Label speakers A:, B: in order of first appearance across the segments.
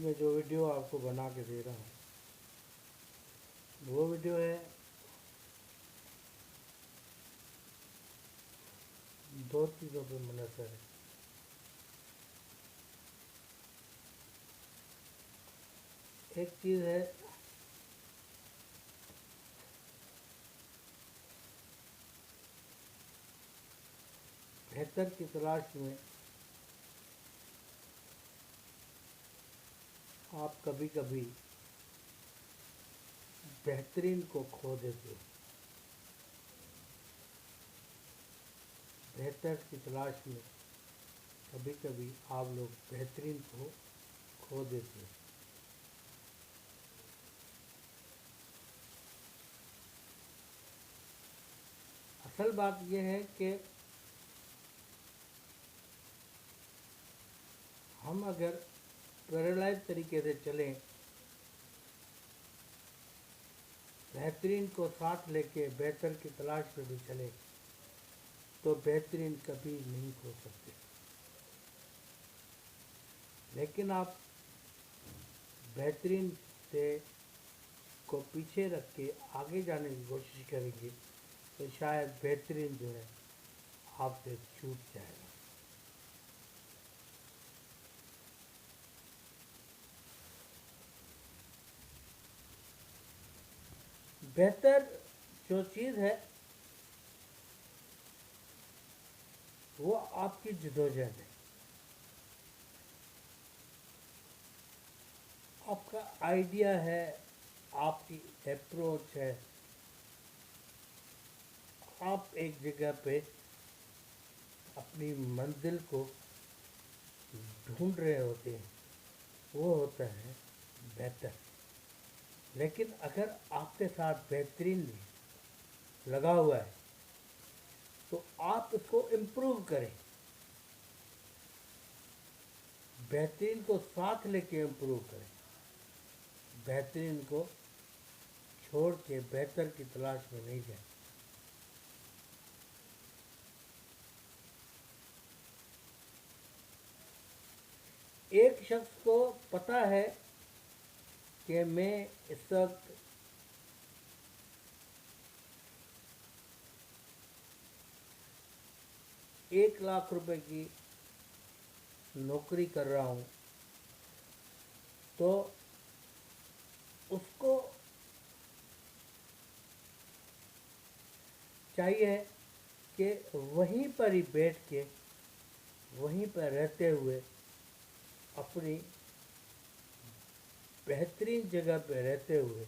A: میں جو ویڈیو آپ کو بنا کے دے رہا ہوں وہ ویڈیو ہے دو چیزوں پہ منحصر ہے۔ ایک چیز ہے بہتر کی تلاش میں آپ کبھی کبھی بہترین کو کھو دیتے ہو۔ بہتر کی تلاش میں کبھی کبھی آپ لوگ بہترین کو کھو دیتے ہو۔ اصل بات یہ ہے کہ ہم اگر پیرالائز طریقے سے چلیں، بہترین کو ساتھ لے کے بہتر کی تلاش میں بھی چلیں تو بہترین کبھی نہیں کھو سکتے۔ لیکن آپ بہترین سے کو پیچھے رکھ کے آگے جانے کی کوشش کریں گے تو شاید بہترین جو ہے آپ سے چھوٹ جائے گا۔ بہتر جو چیز ہے وہ آپ کی جدوجہد ہے، آپ کا آئیڈیا ہے، آپ کی اپروچ ہے۔ آپ ایک جگہ پہ اپنی منزل کو ڈھونڈ رہے ہوتے ہیں، وہ ہوتا ہے بہتر۔ لیکن اگر آپ کے ساتھ بہترین لگا ہوا ہے تو آپ اس کو امپروو کریں، بہترین کو ساتھ لے کے امپروو کریں، بہترین کو چھوڑ کے بہتر کی تلاش میں نہیں جائیں۔ ایک شخص کو پتہ ہے کہ میں اس وقت ₹1,00,000 کی نوکری کر رہا ہوں، تو اس کو چاہیے کہ وہیں پر ہی بیٹھ کے، وہیں پر رہتے ہوئے، اپنی بہترین جگہ پہ رہتے ہوئے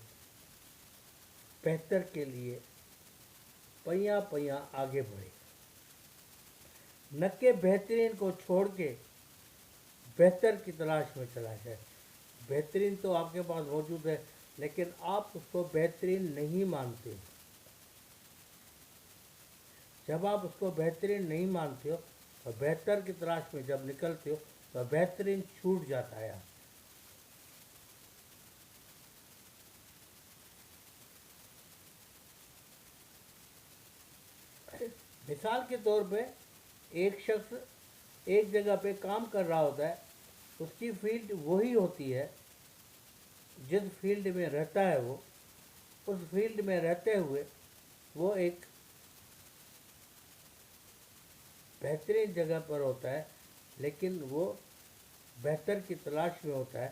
A: بہتر کے لیے پہیاں پہیاں آگے بڑھے، نہ کہ بہترین کو چھوڑ کے بہتر کی تلاش میں چلا جائے۔ بہترین تو آپ کے پاس موجود ہے لیکن آپ اس کو بہترین نہیں مانتے ہو۔ جب آپ اس کو بہترین نہیں مانتے ہو تو بہتر کی تلاش میں جب نکلتے ہو تو بہترین چھوٹ جاتا ہے۔ مثال کے طور پہ ایک شخص ایک جگہ پہ کام کر رہا ہوتا ہے، اس کی فیلڈ وہی ہوتی ہے جس فیلڈ میں رہتا ہے، وہ اس فیلڈ میں رہتے ہوئے وہ ایک بہترین جگہ پر ہوتا ہے، لیکن وہ بہتر کی تلاش میں ہوتا ہے۔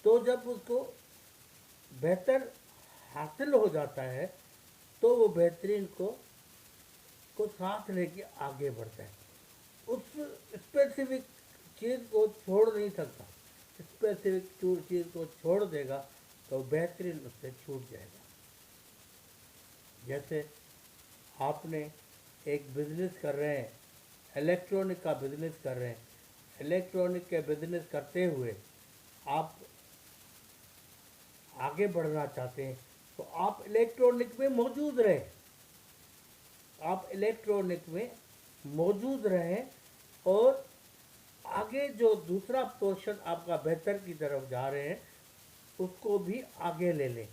A: تو جب اس کو بہتر حاصل ہو جاتا ہے تو وہ بہترین کو ساتھ لے کے آگے بڑھتا ہے۔ اس اسپیسیفک چیز کو چھوڑ نہیں سکتا، اسپیسیفک چیز کو چھوڑ دے گا تو بہترین اس سے چھوٹ جائے گا۔ جیسے آپ نے ایک بزنس کر رہے ہیں، الیکٹرانک کا بزنس کر رہے ہیں، الیکٹرانک کے بزنس کرتے ہوئے آپ آگے بڑھنا چاہتے ہیں تو آپ الیکٹرانک میں موجود رہیں، آپ الیکٹرانک میں موجود رہیں اور آگے جو دوسرا پورشن آپ کا بہتر کی طرف جا رہے ہیں اس کو بھی آگے لے لیں،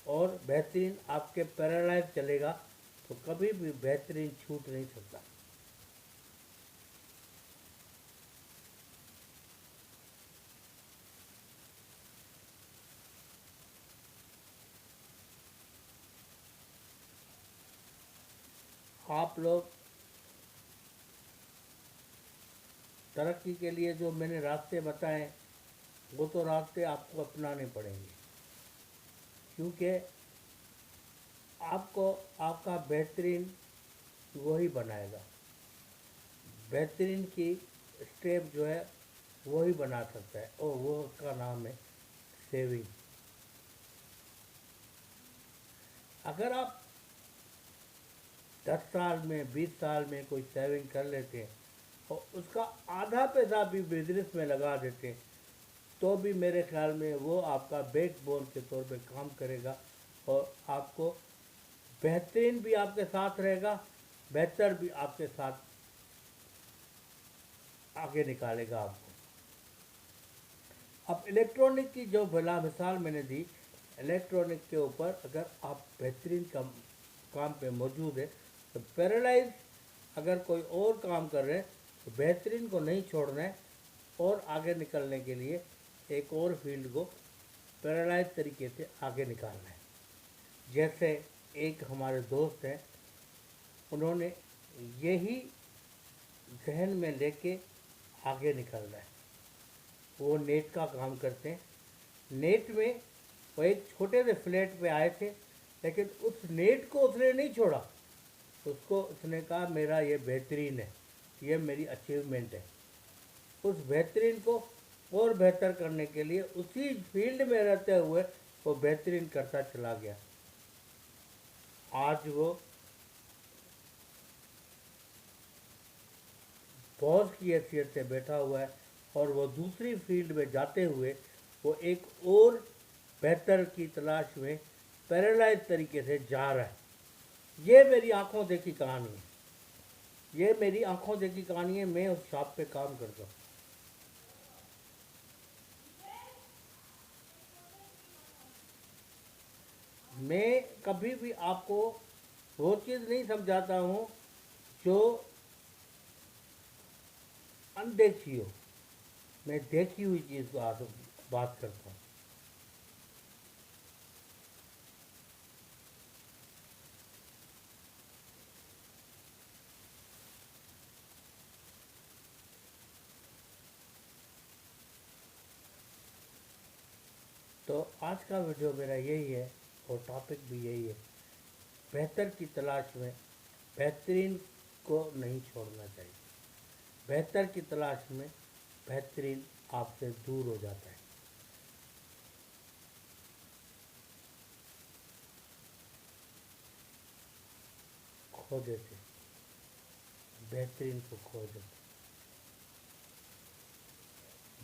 A: اور بہترین آپ کے پیرالائز چلے گا تو کبھی بھی بہترین چھوٹ نہیں سکتا۔ आप लोग तरक्की के लिए जो मैंने रास्ते बताए, वो तो रास्ते आपको अपनाने पड़ेंगे, क्योंकि आपको आपका बेहतरीन वही बनाएगा। बेहतरीन की स्टेप जो है वही बना सकता है, और वो उसका नाम है सेविंग। अगर आप 10 साल में 20 साल में कोई सेविंग कर लेते हैं और उसका आधा पैसा भी बिजनेस में लगा देते हैं, तो भी मेरे ख्याल में वो आपका बैकबोन के तौर पे काम करेगा, और आपको बेहतरीन भी आपके साथ रहेगा, बेहतर भी आपके साथ आगे निकालेगा आपको। अब इलेक्ट्रॉनिक की जो भला मिसाल मैंने दी, इलेक्ट्रॉनिक के ऊपर अगर आप बेहतरीन काम पे मौजूद है, तो पैरालाइज अगर कोई और काम कर रहे हैं तो बेहतरीन को नहीं छोड़ना है, और आगे निकलने के लिए एक और फील्ड को पैरालाइज तरीके से आगे निकालना है। जैसे एक हमारे दोस्त हैं, उन्होंने यही जहन में लेके आगे निकलना है। वो नेट का काम करते हैं। नेट में वो एक छोटे से फ्लैट पे आए थे, लेकिन उस नेट को उसने नहीं छोड़ा। उसको उसने कहा मेरा ये बेहतरीन है, ये मेरी अचीवमेंट है। उस बेहतरीन को और बेहतर करने के लिए उसी फील्ड में रहते हुए वो बेहतरीन करता चला गया। आज वो बॉस की हैसियत से बैठा हुआ है, और वो दूसरी फील्ड में जाते हुए वो एक और बेहतर की तलाश में पैरालाइज तरीके से जा रहा है। ये मेरी आंखों देखी कहानी है, ये मेरी आंखों देखी कहानी है। मैं उस शॉप पे काम करता हूँ। मैं कभी भी आपको वो चीज़ नहीं समझाता हूँ जो अनदेखी हो। मैं देखी हुई चीज़ को आज बात करता हूँ। तो आज का वीडियो मेरा यही है, और टॉपिक भी यही है। बेहतर की तलाश में बेहतरीन को नहीं छोड़ना चाहिए। बेहतर की तलाश में बेहतरीन आपसे दूर हो जाता है। खो देते, बेहतरीन को खो देते।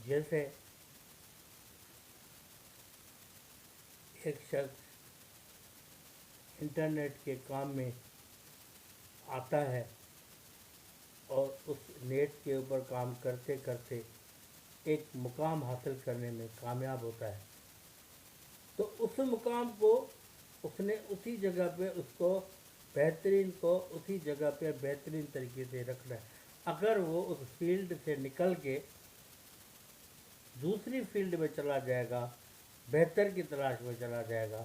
A: जैसे एक शख्स इंटरनेट के काम में आता है, और उस नेट के ऊपर काम करते करते एक मुकाम हासिल करने में कामयाब होता है, तो उस मुकाम को उसने उसी जगह पे उसको बेहतरीन को उसी जगह पे बेहतरीन तरीके से रखना है। अगर वो उस फील्ड से निकल के दूसरी फील्ड में चला जाएगा, बेहतर की तलाश में चला जाएगा,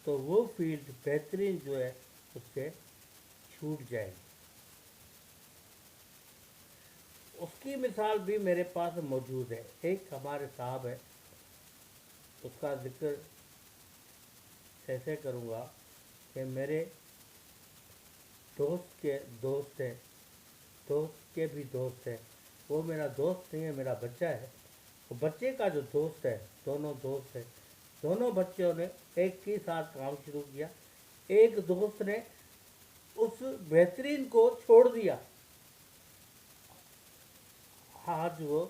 A: तो वो फील्ड बेहतरीन जो है उससे छूट जाएगी। उसकी मिसाल भी मेरे पास मौजूद है। एक हमारे साहब है, उसका जिक्र ऐसे करूँगा कि मेरे दोस्त के दोस्त हैं, दोस्त के भी दोस्त हैं। वो मेरा दोस्त नहीं है, मेरा बच्चा है। वो बच्चे का जो दोस्त है, दोनों दोस्त हैं। दोनों बच्चों ने एक ही साथ काम शुरू किया। एक दोस्त ने उस बेहतरीन को छोड़ दिया। आज वो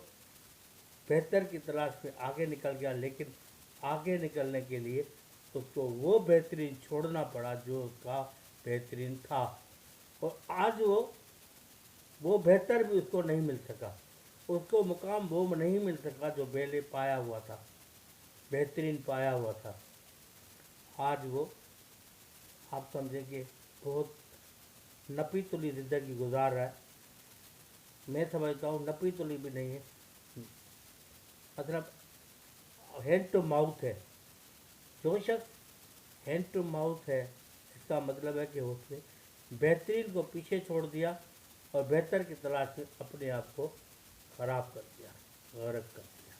A: बेहतर की तलाश में आगे निकल गया, लेकिन आगे निकलने के लिए उसको वो बेहतरीन छोड़ना पड़ा जो उसका बेहतरीन था, और आज वो बेहतर भी उसको नहीं मिल सका। उसको मुकाम वो नहीं मिल सका जो पहले पाया हुआ था, बेहतरीन पाया हुआ था। आज वो, आप समझेंगे, बहुत नपी तुली ज़िंदगी गुजार रहा है। मैं समझता हूँ नपी तुली भी नहीं है, मतलब हैंड टू माउथ है। जो शख्स हैंड टू माउथ है, इसका मतलब है कि उसने बेहतरीन को पीछे छोड़ दिया और बेहतर की तलाश में अपने आप को खराब कर दिया, गरक कर दिया।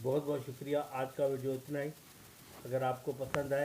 A: बहुत बहुत शुक्रिया। आज का वीडियो इतना ही। अगर आपको पसंद आए